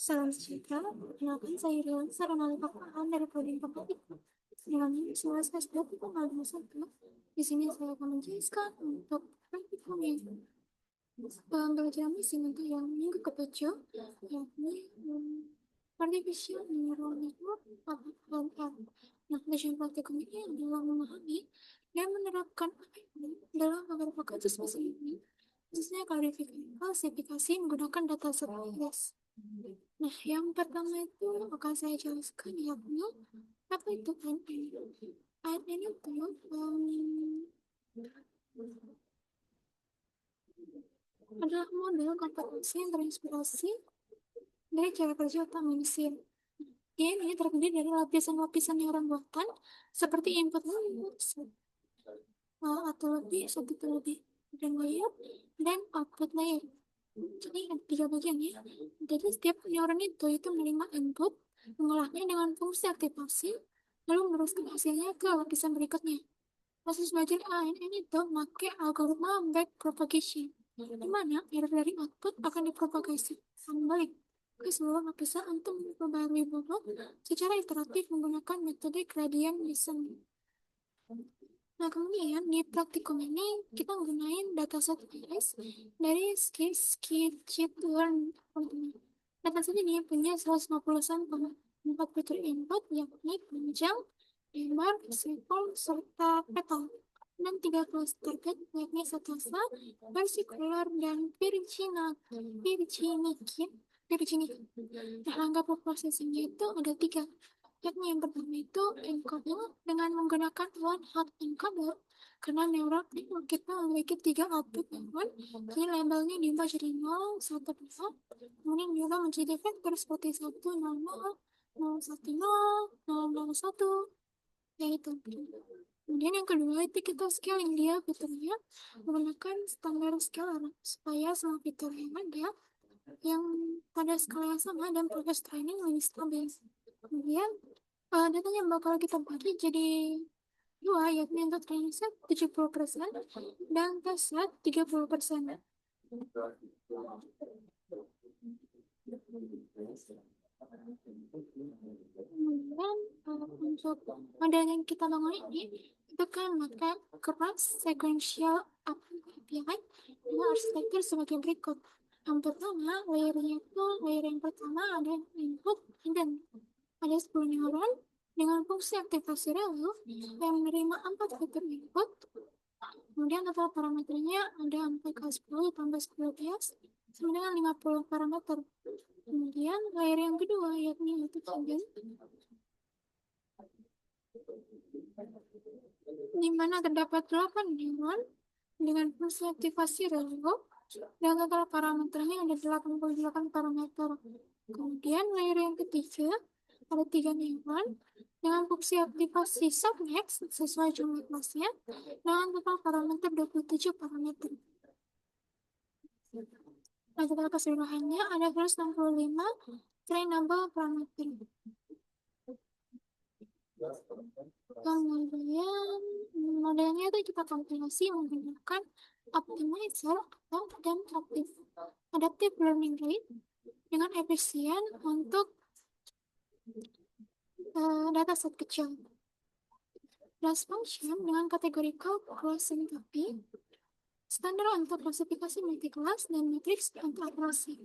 Salam sejahtera, perkenalkan saya Dewan Saranali Papahan dari Prodi Informatik. Dengan ini, saya sudah tanggal 21. Di sini saya akan menjelaskan untuk praktikumnya. Pembelajaran mesin untuk yang minggu ke-7, yakni Artificial Neural Network atau ANN. Nah, tujuan praktikum ini adalah memahami dan menerapkan ANN dalam beberapa kasus mesin ini, khususnya klasifikasi menggunakan dataset AES. Nah, yang pertama itu akan saya jelaskan yakni apa itu ANN. ANN itu adalah model kompetensi yang terinspirasi dari cara kerja otak manusia. Dia ini terdiri dari lapisan-lapisan neuron buatan seperti input layer atau satu terlebih dan layer dan output layer. Jadi ada 3 bagian ya. Jadi setiap neuron itu menerima input, mengolahnya dengan fungsi aktivasi, lalu meneruskan hasilnya ke lapisan berikutnya. Proses belajar ANN itu memakai algoritma backpropagation, di mana error dari output akan dipropagasi kembali ke seluruh lapisan untuk memperbarui bobot secara iteratif menggunakan metode gradient descent. Nah, kemudian di praktikum ini kita menggunakan dataset AES dari Scikit-learn. Dataset ini punya 150 sampel, 4 fitur input yakni panjang, lebar, sampel, serta petal, dan 3 kelas target yakni satasa, versicolor, dan Virginikin. Nah, langkah processingnya itu ada 3, yakni yang pertama itu encoder dengan menggunakan one hot encoder karena neuron kita memiliki 3 output neuron, jadi labelnya diubah jadi 0, 1, 2, kemudian diubah menjadi vektor seperti 1, 0, 0, 0, 1, 0, 0, 0, 1, yaitu. Kemudian yang kedua itu kita scaling dia fiturnya menggunakan standar scalar supaya semua fitur yang ada yang pada skala yang sama dan proses training lebih stabil. Kemudian datanya bakal kita bagi jadi 2, yakni untuk training set 70% dan test set 30%. Kemudian untuk model yang kita bangun ini itu kan maka keras sequential API dengan arsitektur sebagai berikut. Yang pertama, layer yang pertama ada input hidden. Ada 10 neuron dengan fungsi aktivasi relu yang menerima 4 fitur input. Kemudian total parameternya ada 4 kali 10 tambah 10 bias sama dengan 50 parameter. Kemudian layer yang kedua yakni input hidden, di mana terdapat 8 neuron dengan fungsi aktivasi relu dan total parameternya ada 88 parameter. Kemudian layer yang ketiga ada 3 neuron dengan fungsi aktivasi submax sesuai jumlah kelasnya dengan total parameter 27 parameter. Nah, total keseluruhannya ada 165 trainable parameter. Kemudian modelnya itu kita kompilasi menggunakan optimizer atau adaptive learning rate dengan efisien untuk dataset kecil. Class function dengan categorical crossing tapi standar untuk klasifikasi multi-kelas dan matriks untuk akurasi.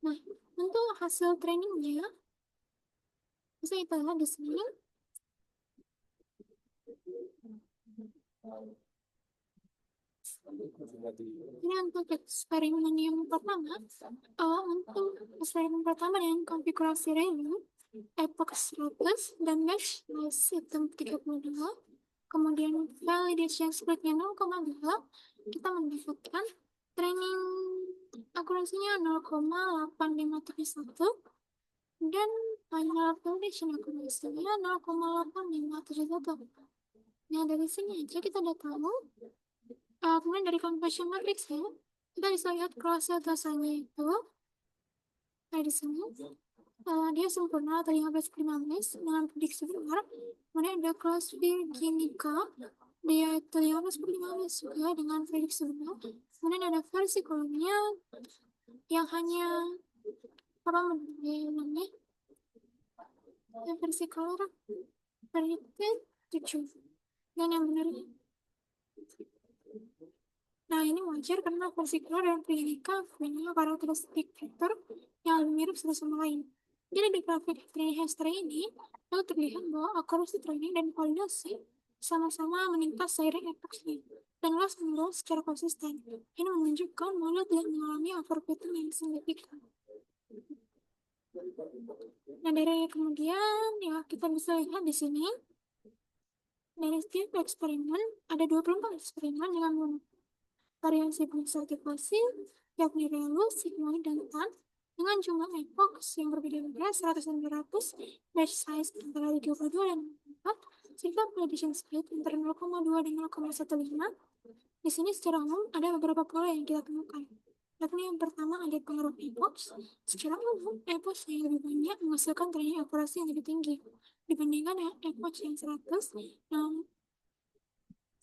Nah, untuk hasil trainingnya bisa kita lihat di sini. Ini untuk eksperimen yang pertama, untuk eksperimen pertama dengan konfigurasi relu, epoch 100 dan mesh system 32, kemudian validation splitnya 0,2, kita mendapatkan training akurasinya 0,8571 dan final validation akurasinya 0,8571. Nah, dari sini aja kita udah tahu. Kemudian dari conversion matrix ya, kita bisa lihat cross-sell dasarnya itu di sini. Dia sempurna atau 15/15 dengan prediksi benar. Kemudian ada cross Virginica dia itu 15/15 juga dengan prediksi benar. Kemudian ada versi kolonial yang hanya apa namanya, yang versi kolor predicted 7 dan yang benar. Nah, ini wajar karena versi kolor dan predika punya karakteristik vektor yang lebih mirip satu sama lain. Jadi di grafik training history ini, lalu terlihat bahwa akurasi training dan validasi sama-sama meningkat seiring epoxy dan loss menurun secara konsisten. Ini menunjukkan model tidak mengalami overfitting yang signifikan. Nah, dari kemudian ya kita bisa lihat di sini dari setiap eksperimen ada 24 eksperimen dengan variasi aktivasi yakni relu, sigmoid, dan tan dengan jumlah epoch yang berbeda-beda 100 dan 200, batch size antara 32 dan 4, serta validation speed antara 0,2 dan 0,15. Di sini secara umum ada beberapa pola yang kita temukan. Yakni yang pertama ada pengaruh epoch. Secara umum, epoch yang lebih banyak menghasilkan training akurasi yang lebih tinggi dibandingkan dengan epoch yang 100.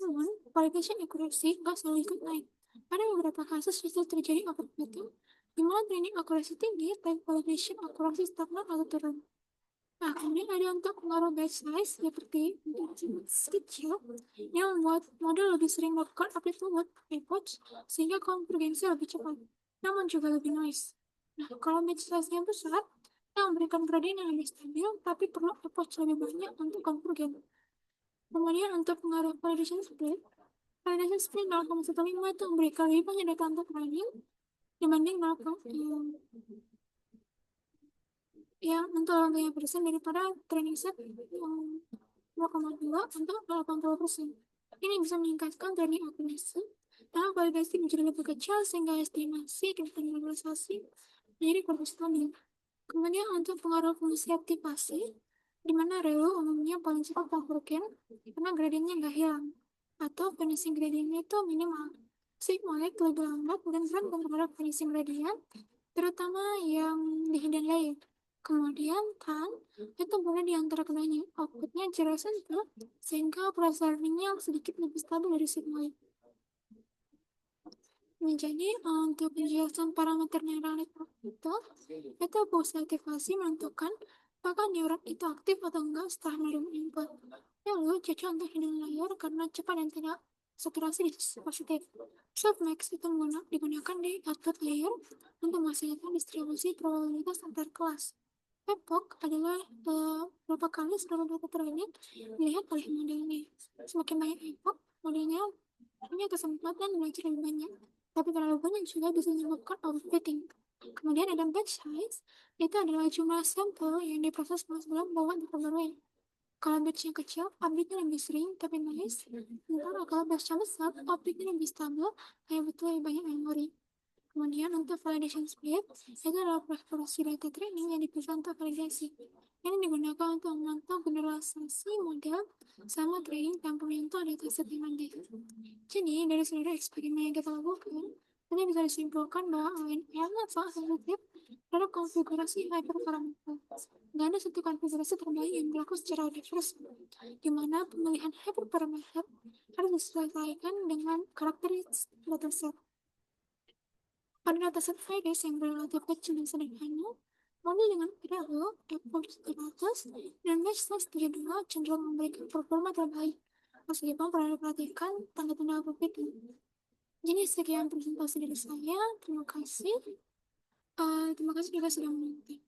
Namun, validation accuracy nggak selalu ikut naik. Ada beberapa kasus justru terjadi overfitting, di mana training akurasi tinggi, tapi validation akurasi stagnan atau turun. Nah, kemudian ada untuk pengaruh batch size, seperti kecil, yang membuat model lebih sering melakukan update load epoch, sehingga konvergensi lebih cepat, namun juga lebih noise. Nah, kalau batch size-nya besar, yang memberikan gradien yang lebih stabil, tapi perlu epoch lebih banyak untuk konvergen. Kemudian untuk pengaruh validation split 0,15 itu memberikan lebih banyak data untuk training dibanding 0, yang untuk 80% daripada training set yang 0,2 untuk 80%. Ini bisa meningkatkan training akurasi dan validasi menjadi lebih kecil sehingga estimasi dan generalisasi menjadi kurang stabil. Kemudian untuk pengaruh fungsi aktivasi, di mana relu umumnya paling cepat konvergen karena gradiennya nggak hilang atau finishing gradiennya itu minimal. Sigmoid lebih lambat dan berat terhadap finishing gradient, terutama yang di hidden layer. Kemudian tan itu berada di antara keduanya, outputnya jelas sentuh sehingga proses learningnya sedikit lebih stabil dari sigmoid. Menjadi untuk penjelasan parameter neural network itu fungsi aktivasi menentukan apakah neuron itu aktif atau enggak setelah menerima input. Lalu cocok untuk hidden layer karena cepat dan tidak saturasi positif. Softmax itu digunakan di output layer untuk menghasilkan distribusi probabilitas antar kelas. Epoch adalah berapa kali seluruh data training dilihat oleh modelnya. Semakin banyak epoch, modelnya punya kesempatan belajar lebih banyak, tapi terlalu banyak juga bisa menyebabkan overfitting. Kemudian ada batch size, itu adalah jumlah sampel yang diproses sebelum bawa diperbarui. Kalau batchnya kecil, update-nya lebih sering tapi noise. Sementara kalau batchnya besar, update-nya lebih stabil, kayak butuh lebih banyak memori. Kemudian untuk validation split, itu adalah preferensi data training yang dipisah untuk validasi. Ini digunakan untuk memantau generalisasi model sama training tanpa menyentuh dataset yang ada. Jadi, dari seluruh eksperimen yang kita lakukan, ini bisa disimpulkan bahwa ONN sangat sensitif terhadap konfigurasi hyperparameter. Tidak ada satu konfigurasi terbaik yang berlaku secara universal, di mana pemilihan hyperparameter harus disesuaikan dengan karakteristik dataset. Pada dataset Fides yang relatif kecil dan sederhana, model dengan relu, epoch 300, dan batch size 32 cenderung memberikan performa terbaik, meskipun perlu diperhatikan tanda-tanda overfitting. Jadi sekian presentasi dari saya. Terima kasih. Terima kasih juga sudah menonton.